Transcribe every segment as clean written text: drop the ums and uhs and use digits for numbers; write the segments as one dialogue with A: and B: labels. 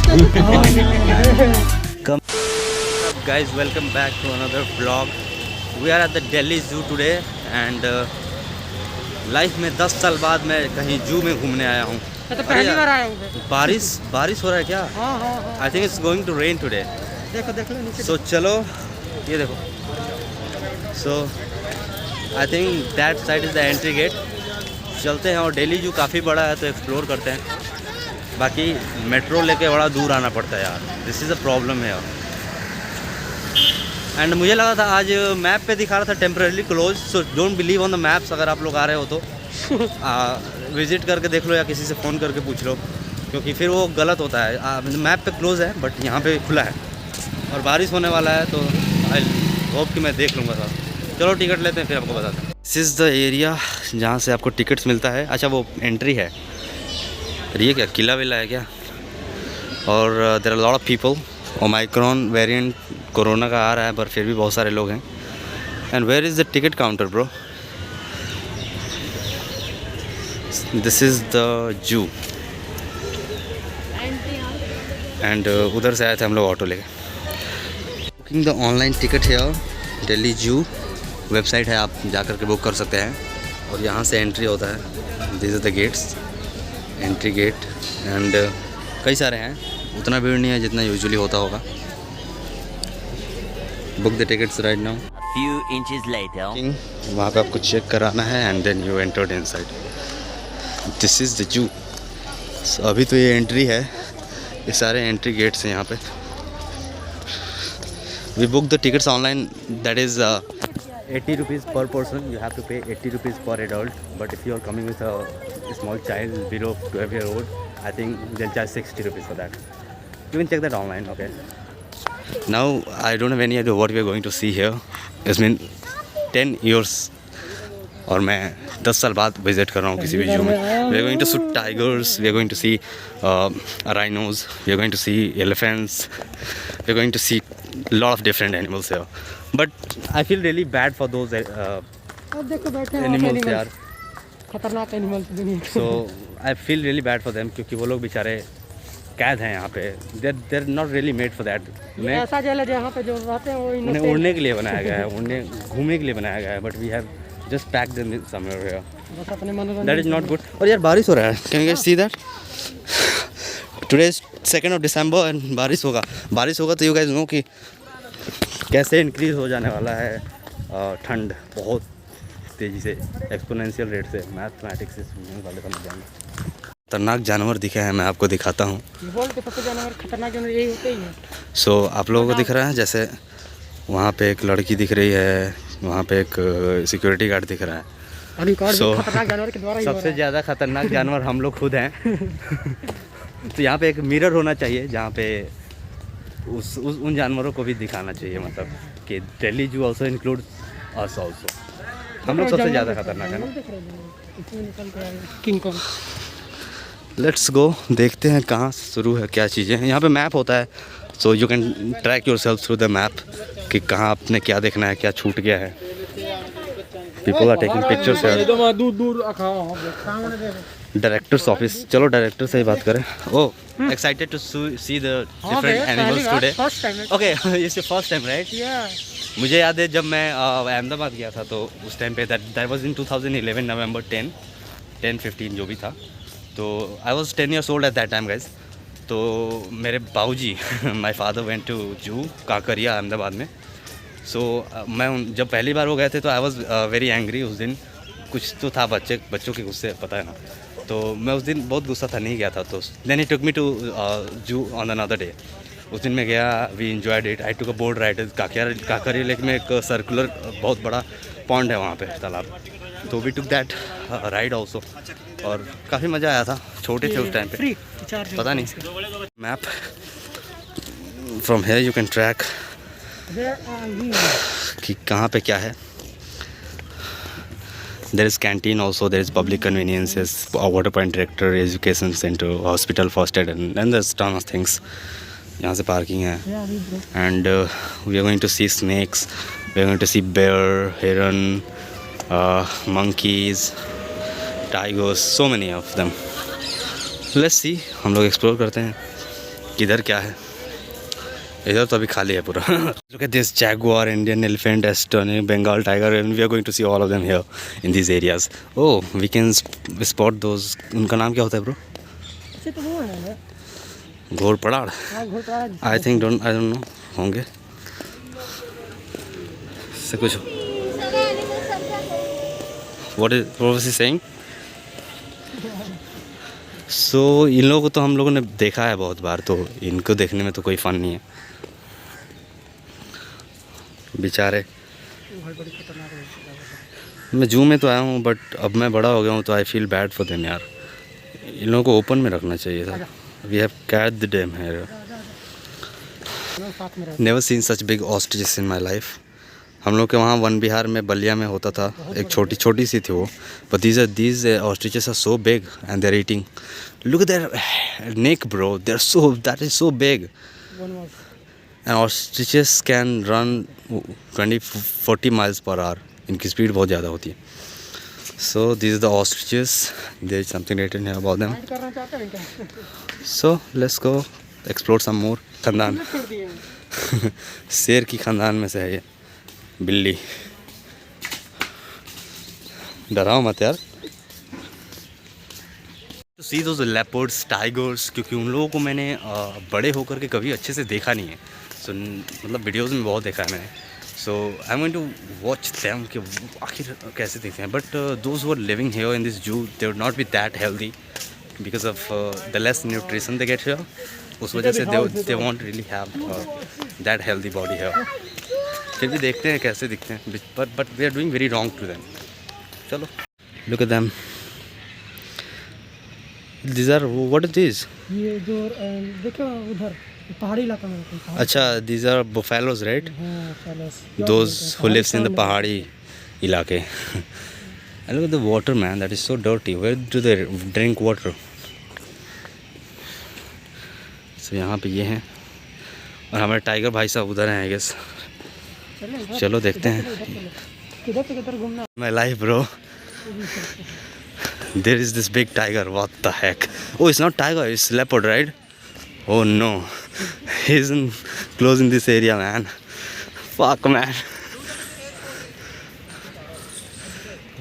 A: Come guys, welcome back to another vlog. We are at the Delhi Zoo today and life में 10 साल बाद मैं कहीं जू में घूमने आया हूँ।
B: मैं तो पहली बार आया हूँ।
A: बारिश हो रहा है क्या?
B: हाँ।
A: I think it's going to rain today.
B: देख लो नीचे।
A: सो चलो ये देखो। So I think that side is the entry gate. चलते हैं और दिल्ली जू काफ़ी बड़ा है तो एक्सप्लोर करते हैं। बाकी मेट्रो लेके बड़ा दूर आना पड़ता है यार, दिस इज़ अ प्रॉब्लम है। एंड मुझे लगा था आज मैप पे दिखा रहा था temporarily close, so don't believe on the maps. अगर आप लोग आ रहे हो तो विज़िट करके देख लो या किसी से फ़ोन करके पूछ लो, क्योंकि फिर वो गलत होता है। मैप पे क्लोज़ है बट यहाँ पे खुला है और बारिश होने वाला है, तो आई होप कि मैं देख लूँगा सर। चलो टिकट लेते हैं फिर आपको बताते हैं। दिस इज़ द एरिया जहाँ से आपको टिकट्स मिलता है। अच्छा वो एंट्री है, ये क्या किला विला है क्या? और there are lot of people. Omicron variant corona का आ रहा है पर फिर भी बहुत सारे लोग हैं। And where is the ticket counter bro? This is the zoo. And उधर से आए थे हम लोग ऑटो लेके। बुकिंग द ऑनलाइन टिकट है, दिल्ली जू वेबसाइट है, आप जा कर के बुक कर सकते हैं। और यहाँ से एंट्री होता है। This is the gates, entry gate. And कई सारे हैं, उतना भीड़ नहीं है जितना यूजुअली होता होगा। Book the tickets right now.
C: Few inches later.
A: वहाँ पे आपको चेक कराना है and then you entered inside. This is the zoo. अभी तो ये एंट्री है, ये सारे एंट्री गेट्स हैं यहाँ पे। We book the tickets online, that is 80 rupees per person. You have to pay 80 rupees per adult, but if you are coming with a small child below 12 year old, I think they'll charge 60 rupees for that. You can check that online, okay? Now I don't have any idea what we are going to see here. It's been 10 years और मैं 10 साल बाद visit कर रहा हूँ किसी भी जू में। We are going to see tigers, we are going to see rhinos, we are going to see elephants, we are going to see lot of different animals here. But I feel really bad for those animals यार,
B: खतरनाक animals दुनिया के।
A: so I feel really bad for them क्योंकि वो लोग बेचारे कैद हैं यहाँ पे। they're not really made for that.
B: ऐसा जेल है जहाँ पे जो रहते हैं वो
A: उन्हें उड़ने के लिए बनाया गया है, उन्हें घूमने के लिए बनाया गया है, but we have just packed them somewhere here.
B: बस अपने मनोरंजन।
A: That is not good. और यार बारिश हो रहा है, can you guys see that? Today is 2nd of December and बारिश होगा तो यू गाइस नो कि कैसे इंक्रीज हो जाने वाला है ठंड बहुत तेज़ी से, एक्सपोनेंशियल रेट से। मैथमेटिक्स से वाले समझ जाएंगे। खतरनाक जानवर दिखे हैं, मैं आपको दिखाता हूँ।
B: वर्ल्ड के सबसे जानवर खतरनाक जानवर यही होते ही हैं।
A: सो आप लोगों को दिख रहा है, जैसे वहाँ पे एक लड़की दिख रही है, वहाँ पे एक सिक्योरिटी गार्ड दिख रहा है।
B: खतरनाक जानवर के द्वारा
A: सबसे ज़्यादा खतरनाक जानवर हम लोग खुद हैं। तो यहाँ पे एक मिरर होना चाहिए जहाँ पे उन जानवरों को भी दिखाना चाहिए, मतलब कि दिल्ली जू ऑल्सो इंक्लूड अस ऑल्सो। हम लोग सबसे ज़्यादा खतरनाक है ना।
B: King Kong.
A: लेट्स गो, देखते हैं कहाँ शुरू है, क्या चीज़ें हैं। यहाँ पे मैप होता है, so you can track your self through the map कि कहाँ आपने क्या देखना है, क्या छूट गया है। पीपल आर टेकिंग पिक्चर्स है। डायरेक्टर्स ऑफिस, चलो डायरेक्टर से ही बात करें। Oh excited to see the different animals today. Okay it's your first time right? मुझे याद है जब मैं अहमदाबाद गया था तो उस टाइम पे दैट वाज इन 2011 नवंबर 10-15 जो भी था। तो I was 10 years old at that time guys. तो मेरे बाबूजी माय फादर वेंट टू जू काकरिया अहमदाबाद में। सो मैं जब पहली बार वो गए थे तो आई वॉज वेरी एंग्री उस दिन। कुछ तो था बच्चों के गुस्से, पता है ना। तो मैं उस दिन बहुत गुस्सा था, नहीं गया था। तो then he took me to zoo on another day. उस दिन मैं गया, we enjoyed it. I took a boat ride Kankaria lake में। एक सर्कुलर बहुत बड़ा पॉन्ड है वहाँ पे, तालाब। तो we took that ride also और काफ़ी मज़ा आया था। छोटे थे उस टाइम पे, पता नहीं। Map from here you can track कि कहाँ पे क्या है। There is canteen also, there is public conveniences, a water point director, education center, hospital, first aid, and there's ton of things. यहाँ से पार्किंग है। And we are going to see snakes, we are going to see bear, heron, monkeys, tigers, so many of them. Let's see, हम लोग explore करते हैं। किधर क्या है? इधर तो अभी खाली है पूरा. Look at this jaguar, Indian elephant, Estonian Bengal tiger, and we are going to see all of them here in these areas. Oh, we can spot those. उनका नाम क्या होता है ब्रो?
B: अच्छे तो वो है ना,
A: घोड़पड़ाड़.
B: हाँ घोड़ा
A: I think I don't know होंगे. से कुछ. What was he saying? So इन लोगों को तो हम लोगों ने देखा है बहुत बार, तो इनको देखने में तो कोई फन नहीं है बेचारे. मैं जू में तो आया हूँ, बट अब मैं बड़ा हो गया हूँ तो I feel bad for them यार. इन लोगों को ओपन में रखना चाहिए था. We have cat the dam here.
B: साथ में रहते
A: never seen such big ostriches in my life. हम लोग के वहाँ वन बिहार में बलिया में होता था, एक छोटी सी थी वो. But these ostriches are so big and they are eating. Look at their neck bro, they are so, that is so big. And ostriches can run 20-40 miles per hour. इनकी स्पीड बहुत ज़्यादा होती है. So this is the ostriches. There is something written here about them.
B: करना चाहते हैं क्या?
A: So let's go explore some more. खानदान
B: छोड़ दिए
A: शेर की खानदान में से है ये बिल्ली. डराओ मत यार. तो सी दोज लेपर्ड्स, टाइगर्स, क्योंकि उन लोगों को मैंने बड़े होकर के कभी अच्छे से देखा नहीं है. सो मतलब वीडियोज़ में बहुत देखा है मैंने. So I am going to watch them कि आखिर कैसे दिखते हैं. But those who are living here in this zoo, they would not be that healthy because of the less nutrition they get here. उस वजह से they won't really have that healthy body here. फिर भी देखते हैं कैसे दिखते हैं. But we are doing very wrong to them. चलो look at them. These are, what is this?
B: ये जो देखो उधर पहाड़ी इलाका में रहते हैं.
A: अच्छा, these are buffaloes, right?
B: हाँ palace.
A: Those who lives in the पहाड़ी इलाके. And look at the water, man. That is so dirty. Where do they drink water? So यहाँ पे ये हैं और हमारे टाइगर भाई साहब उधर हैं, I guess. चलो देखते हैं.
B: किधर से किधर घूमना.
A: My life, bro. There is this big tiger. What the heck? Oh, it's not tiger. It's leopard, right? Oh no, he's close in this area, man. Fuck, man.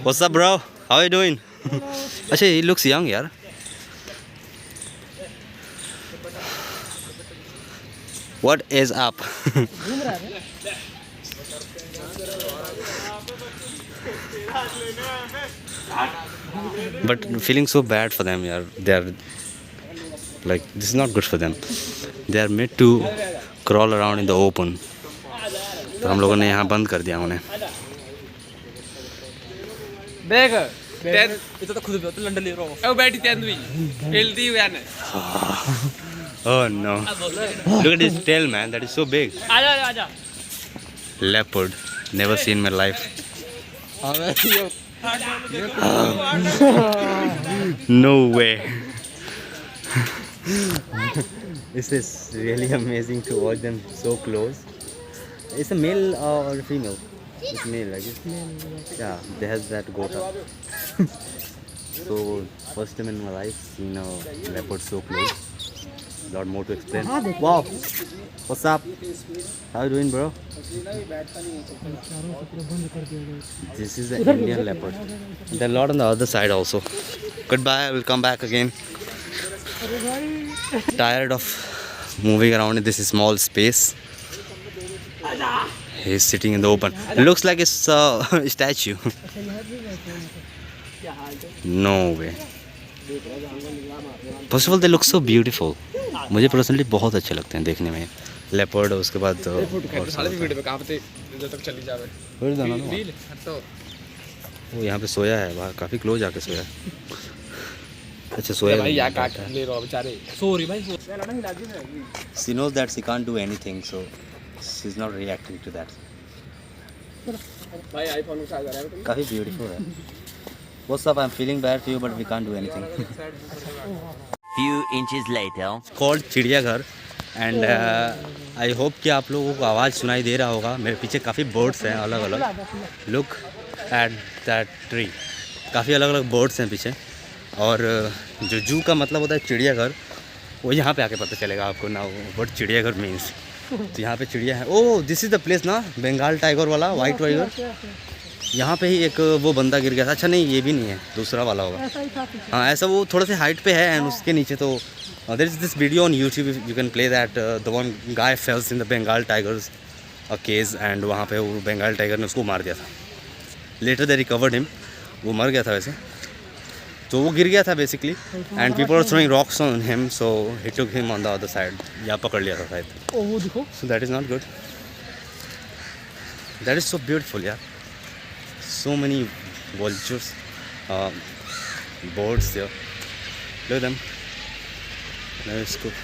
A: What's up, bro? How are you doing? Actually, he looks young, yaar. What is up?
B: घूम रहा है.
A: But feeling so bad for them, yaar. They are like, this is not good for them. They are made to crawl around in the open. तो हम लोगों ने यहाँ बंद कर दिया उन्हें.
D: देख इतना तो खुद भी लंडन ले रहा हूँ. अब बैठी तेंदुई हेल्दी हुआ ना.
A: Oh no. Look at his tail, man. That is so big.
D: आजा आजा.
A: Leopard. Never seen in my life. No way. This is really amazing to watch them so close. It's a male or a female? It's male, I guess. Yeah, they have that gota. So first time in my life seen a leopard so close. Lot more to explain. Wow. What's up? How you doing, bro? This is the Indian leopard. There are a lot on the other side also. Goodbye. We'll come back again. Tired of moving around in this small space. He's sitting in the open. Looks like it's a statue. No way. First of all, they look so beautiful. मुझे personally बहुत अच्छे लगते हैं देखने में. Leopard उसके बाद वो यहाँ पे सोया है बाहर, काफ़ी क्लोज आके सोया है. अच्छा सोया भाई या काट ले रहा बेचारे. सॉरी भाई. She knows that she can't do anything, so she's not reacting to that. भाई आईफोन उठा जा रहा है. काफ़ी ब्यूटीफुल है. What's up? I'm feeling bad for you, but we can't do anything.
C: Few inches later.
A: Called चिड़ियाघर and I hope कि आप लोगों को आवाज़ सुनाई दे रहा होगा. मेरे पीछे काफ़ी बर्ड्स हैं अलग अलग. Look at that tree. काफ़ी अलग अलग बर्ड्स हैं पीछे. और जो जू का मतलब होता है चिड़ियाघर, वो यहाँ पे आके पता चलेगा आपको ना व्हाट चिड़ियाघर मीन्स। तो यहाँ पे चिड़िया है। Oh this is the place ना, बंगाल टाइगर वाला, वाइट टाइगर। यहाँ पे ही एक वो बंदा गिर गया था। अच्छा नहीं, ये भी नहीं है, दूसरा वाला होगा।
B: ऐसा ही था पीछे।
A: हाँ ऐसा, वो थोड़ा सा हाइट पे है एंड उसके नीचे तो there is this video on YouTube, you can play that the one guy falls in the Bengal tigers cage and वहाँ पे वो बंगाल टाइगर ने उसको मार दिया था। लेटर दे रिकवर्ड हिम, वो मर गया था वैसे, तो वो गिर गया था basically and people are throwing rocks on him, so he took him on the other side, या पकड़ लिया था शायद।
B: ओ वो देखो,
A: so that is not good, that is so beautiful यार, so many vultures, birds there. Look at them. That's cool.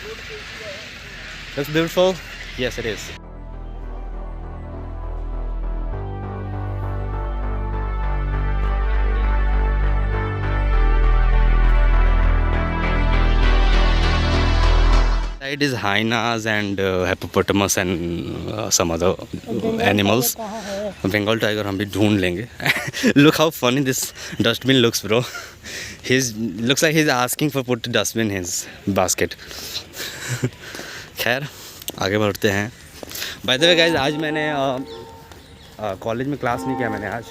A: Looks beautiful. Yes, it is. It is hyenas and hippopotamus and some other animals. Bengal tiger हम भी ढूंढ लेंगे. Look how funny this dustbin looks, bro. Looks like he's asking for put dustbin in his basket. खैर आगे बढ़ते हैं. By the way guys, आज मैंने कॉलेज में क्लास नहीं किया मैंने आज.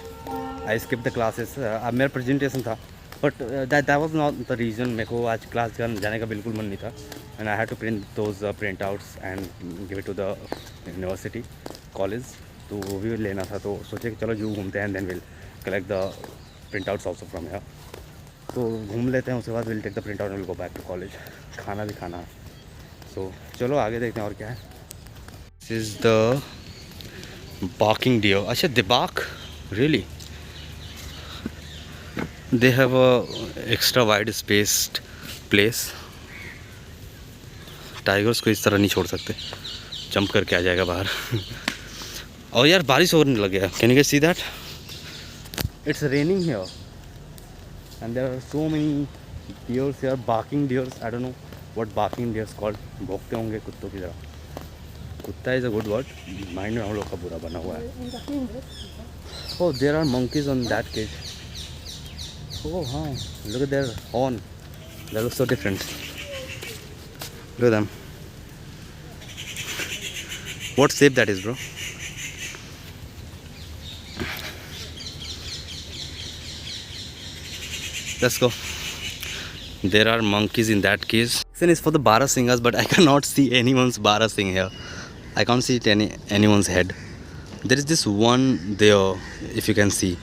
A: I skipped the classes. अब मेरा प्रेजेंटेशन था. But that was not the reason. मेरे को आज क्लास जाने का बिल्कुल मन नहीं था and I had to print those print outs and give it to the university college, तो वो भी लेना था. तो सोचे कि चलो जू घूमते हैं and then will collect the print outs also from here. तो घूम लेते हैं, उसके बाद will take the print out and will go back to college. खाना भी खाना है, सो चलो आगे देखते हैं और क्या है. This is the barking deer. अच्छा दिबाक, really they have a extra wide spaced place. Tigers को इस तरह नहीं छोड़ सकते, जंप करके आ जाएगा बाहर. और यार बारिश होने लग गया. Can you guess see that? It's raining here and there are so many deers here, barking deers. I don't know what barking deers called. भौंकते होंगे कुत्तों की तरह. कुत्ता is a good word, mind में हम लोग का बुरा बना हुआ है. Oh there are monkeys on that cage. Oh, huh. Look at their horn. That looks so different. Look at them. What shape that is, bro? Let's go. There are monkeys in that cage. This is for the Barasinghas, but I cannot see anyone's Barasingh here. I can't see anyone's head. There is this one there, if you can see.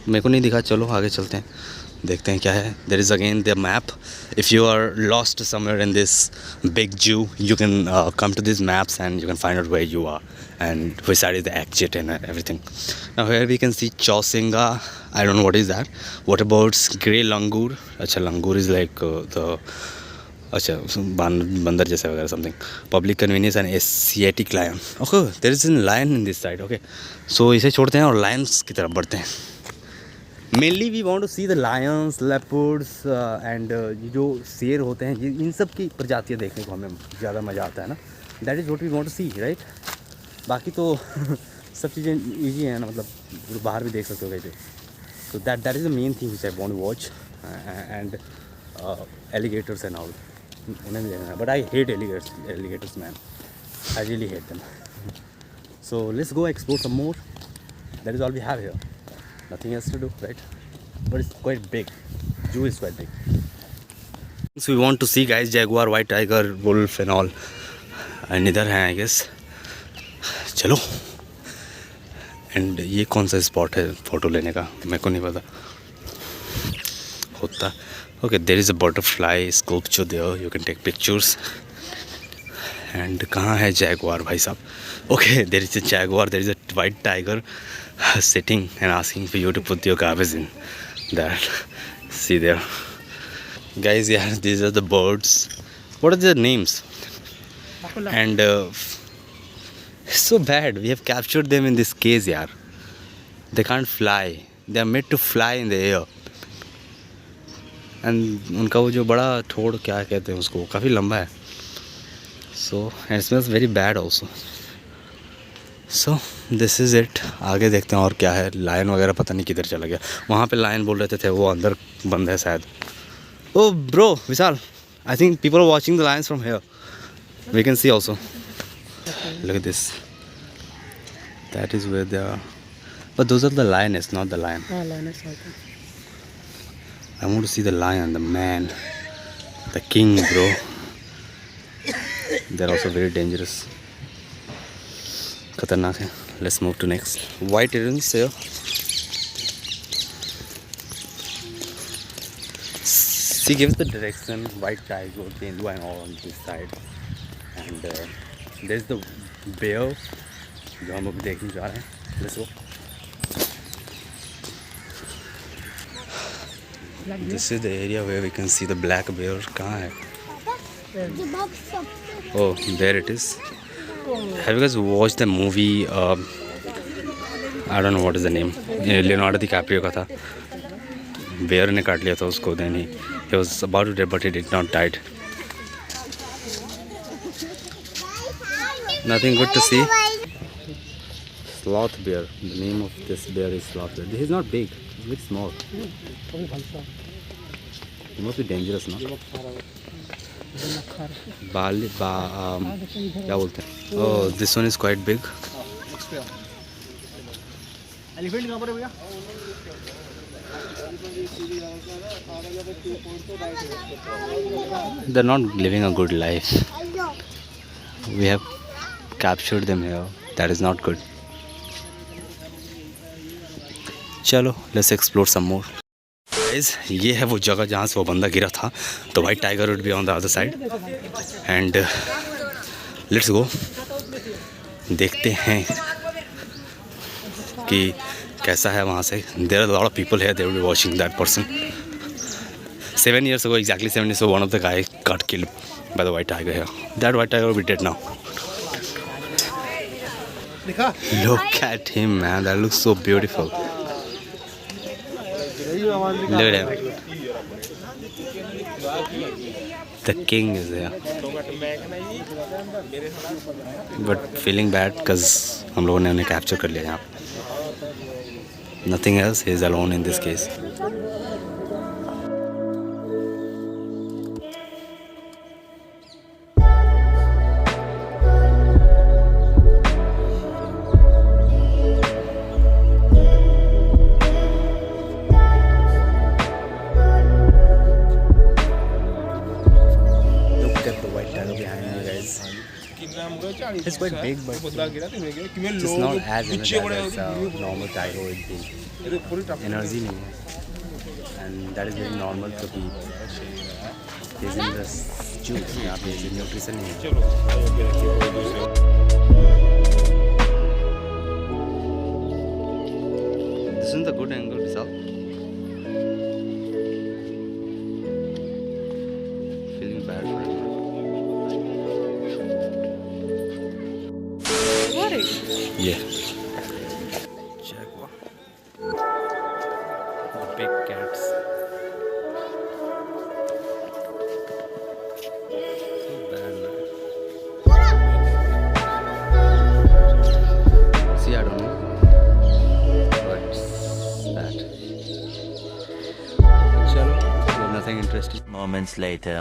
A: मेरे को नहीं दिखा. चलो आगे चलते हैं, देखते हैं क्या है. There is again the map. If you are lost somewhere in this big zoo, you can come to this maps and you can find out where you are and which side is the exit and everything. Now here we can see chousingha. I don't know what is that. What about grey langur? अच्छा langur is like the, अच्छा बंदर जैसे वगैरह something. Public convenience and Asiatic lion. Okay there is an lion in this side. Okay so इसे छोड़ते हैं और lions की तरफ बढ़ते हैं. Mainly we want to see the lions, leopards and ये जो शेर होते हैं, ये इन सब की प्रजातियाँ देखने को हमें ज़्यादा मज़ा आता है ना. That is what we want to see, right. बाकी तो सब चीज़ें ईजी हैं ना, मतलब बाहर भी देख सकते हो कहीं पे. तो that is the main thing which I want to watch. And alligators and all, उन्हें भी देखना है. But I hate alligators man, I really hate them. So let's go explore some more. That is all we have here. Nothing else to do, right? But it's quite big. Zoo is quite big. So we want to see guys, jaguar, white tiger, wolf and all. And इधर हैं I guess. चलो. And ये कौन सा spot है photo लेने का, मेरे को नहीं पता. होता. Okay, there is a butterfly sculpture there. You can take pictures. And कहाँ है jaguar भाई साहब? Okay, there is a jaguar. There is a white tiger sitting and asking for you to put your garbage in that. See there, guys. Yeah, these are the birds. What are their names? And it's so bad. We have captured them in this cage, yaar. They can't fly. They are made to fly in the air. And उनका वो जो बड़ा ठोड़ क्या कहते हैं उसको, काफ़ी लंबा है. So it smells very bad also. So this is it. आगे देखते हैं और क्या है. लायन वगैरह पता नहीं किधर चला गया. वहाँ पे लायन बोल रहे थे वो अंदर बंद है शायद. Oh bro Vishal, I think people are watching the lions from here. We can see also. Look at this. That is where they are. But those are the lioness, not the lion.
B: lioness okay.
A: I want to see the lion, the man, the king, bro. They're also very dangerous. Khatarnak hai. Let's move to next. White herons here. She gives the direction. White tiger, Tendua and all on this side. And there's the bear. जो हम अभी देखने जा रहे हैं. Let's go. This is the area where we can see the black bear. कहाँ है? Oh, there it is. Have you guys watched the movie? I don't know what is the name. Leonardo DiCaprio का था. Bear ने काट लिया था उसको. Then he was about to die, but he did not died. Nothing good to see. Sloth bear. The name of this bear is sloth bear. This is not big. It's very small. It must be dangerous, no? क्या बोलते हैं? Oh, this one is quite big.
B: Elephant कहाँ पर है भैया?
A: They're not living a good life. We have captured them here. That is not good. चलो, let's explore some more. Guys, ये है वो जगह जहाँ से वो बंदा गिरा था. तो white tiger would be on the other side. And let's go. देखते हैं कि कैसा है वहाँ से. There are a lot of people here. They will be watching that person. 7 years ago, exactly 7 years ago, one of the guys got killed by the white tiger here. That white tiger will be dead now. Look at him, man. That looks so beautiful. Look at him. The king is there. But feeling bad because हम लोगों ने उन्हें capture कर लिया यहाँ पे. Nothing else. He is alone in this case. It's quite big, but it's not as energetic as a normal tiger would be. Energy नहीं है, and that is very normal to be. He's in the juice, यहाँ पे nutrition नहीं है. This isn't the good angle, Vishal. Feeling bad for him. Yeah. Check what? The big cats. So bad, man. See, I don't know what's that. Chalo, nothing interesting.
C: Moments later.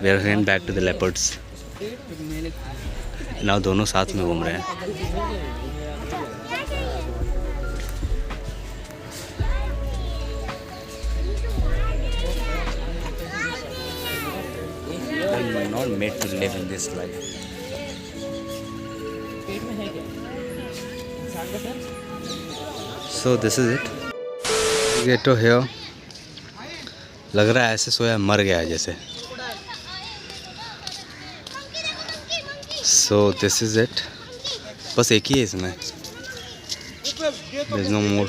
A: We are heading back to the leopards. Now दोनों साथ में घूम रहे हैं. They're not made to live in this life. So this is it. Get to here. लग रहा है ऐसे सोया मर गया है जैसे. So this is it. बस एक ही है इसमें. There's no more.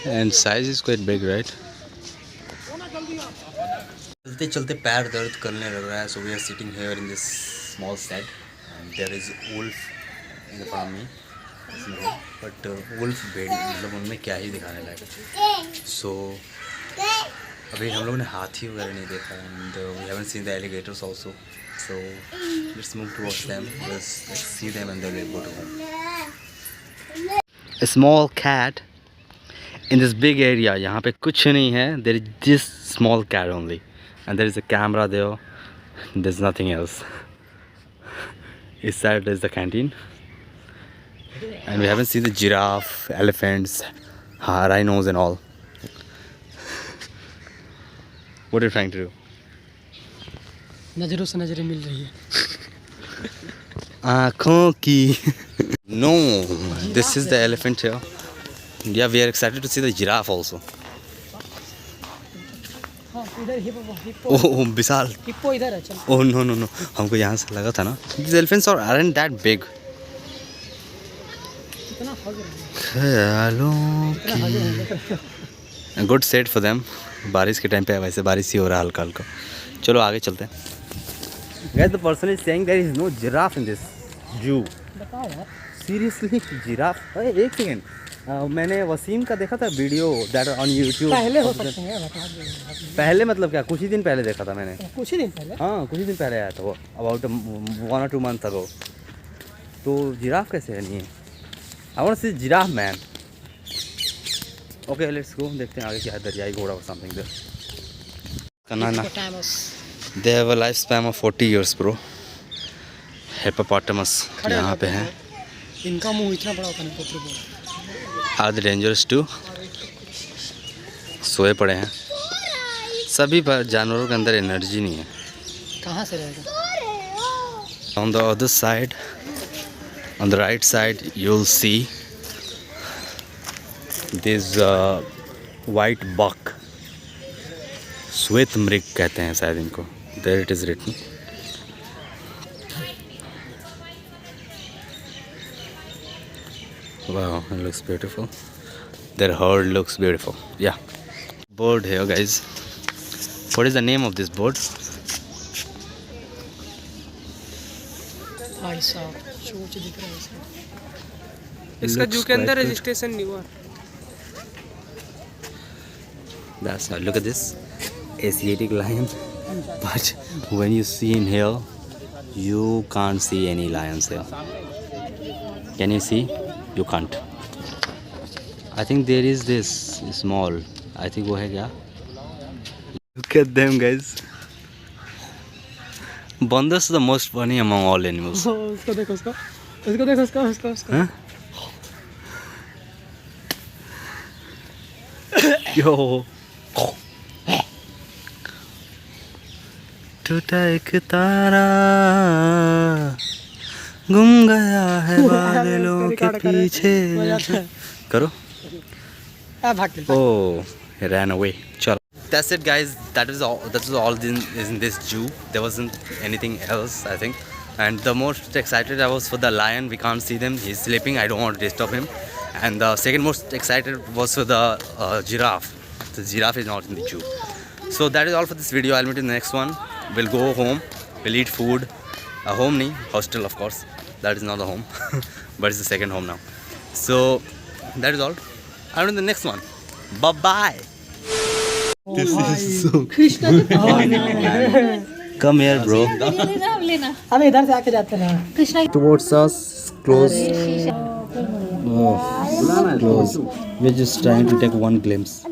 A: And size is quite big, right? चलते चलते पैर दर्द करने लग रहा है. So we are sitting here in this small shed, and there is wolf in the farm. But wolf बेड़ी मतलब उनमें क्या ही दिखाने लगा. So अभी हम लोगों ने हाथी वगैरह नहीं देखा, and we haven't seen the alligators also. So let's move towards them. Let's see them and then we'll go to home. A small cat in this big area. यहाँ पे कुछ नहीं है. There is this small cat only. and there is a camera there. There's nothing else. This side is the canteen, and we haven't seen the giraffe, elephants, rhinos and all. What are you trying to do?
B: नज़रों से नज़रें मिल रही है.
A: आँखों की. No, this is the elephant here. Yeah, we are excited to see the giraffe also.
B: हाँ इधर hippo
A: Oh, विशाल.
B: Hippo इधर है. चल.
A: Oh no no no. हमको यहाँ से लगा था ना. These elephants aren't that big.
B: कितना हग रहा है.
A: ख्यालों
B: कितना हग रहा है.
A: की. Good set for them. बारिश के टाइम पे वैसे बारिश ही हो रहा है हल्का हल्का. चलो आगे चलते हैं. Guys, the person is saying there is no giraffe in this zoo.
B: बताओ यार.
A: Seriously, giraffe? अरे एक सेकेंड. मैंने वसीम का देखा था वीडियो दैट ऑन यूट्यूब.
B: पहले हो सकते हैं. बता दो.
A: पहले मतलब क्या, कुछ ही दिन पहले देखा था मैंने.
B: कुछ ही दिन पहले.
A: हाँ कुछ ही दिन पहले आया था वो, अबाउट 1 or 2 months ago. तो जिराफ कैसे है नहीं है? I want to see giraffe man. Okay let's go. देखते हैं आगे क्या है. दरियाई घोड़ा और समथिंग देयर. कनाना. They have a life span of 40 years bro. Hippopotamus यहाँ पे हैं.
B: इनका मुंह इतना बड़ा होता है पोत्र को.
A: Are the dangerous too. सोए पड़े हैं सभी पर. जानवरों के अंदर एनर्जी नहीं है.
B: कहाँ से रहेगा?
A: On the other side, on the right side, you'll see this white buck. श्वेत मृग कहते हैं शायद इनको. There it is written. Wow, it looks beautiful. Their herd looks beautiful. Yeah. Bird here, guys. What is the name of this bird?
B: भाई साहब चोच दिख रहा है इसका.
D: इसका
A: Looks
D: जू के अंदर
A: quite good.
D: रजिस्ट्रेशन नहीं हुआ.
A: That's not. Look at this Asiatic lion. But when you see in here, you can't see any lions here. Can you see? You can't. I think there is this small. I think वो है क्या? Look at them, guys. Bandars are the most funny among all animals.
B: उसको देखो उसको. उसको देखो उसको.
A: Huh? Yo. टूटा एक तारा गुम गया है बादलों के पीछे. करो.
B: भाग के.
A: Oh, he ran away. चलो. That's it, guys. That is all in this zoo. There wasn't anything else, I think. And the most excited I was for the lion. We can't see them. He's sleeping. I don't want to disturb him. And the second most excited was for the giraffe. The giraffe is not in the zoo. So that is all for this video. I'll meet you in the next one. We'll go home. We'll eat food. Home nahi, hostel of course. That is not a home, but it's the second home now. So that is all. I'll meet you in the next one. Bye bye. This is so. Come here, bro.
B: हम इधर से आके जाते हैं.
A: Towards us, close. Close. We're just trying to take one glimpse.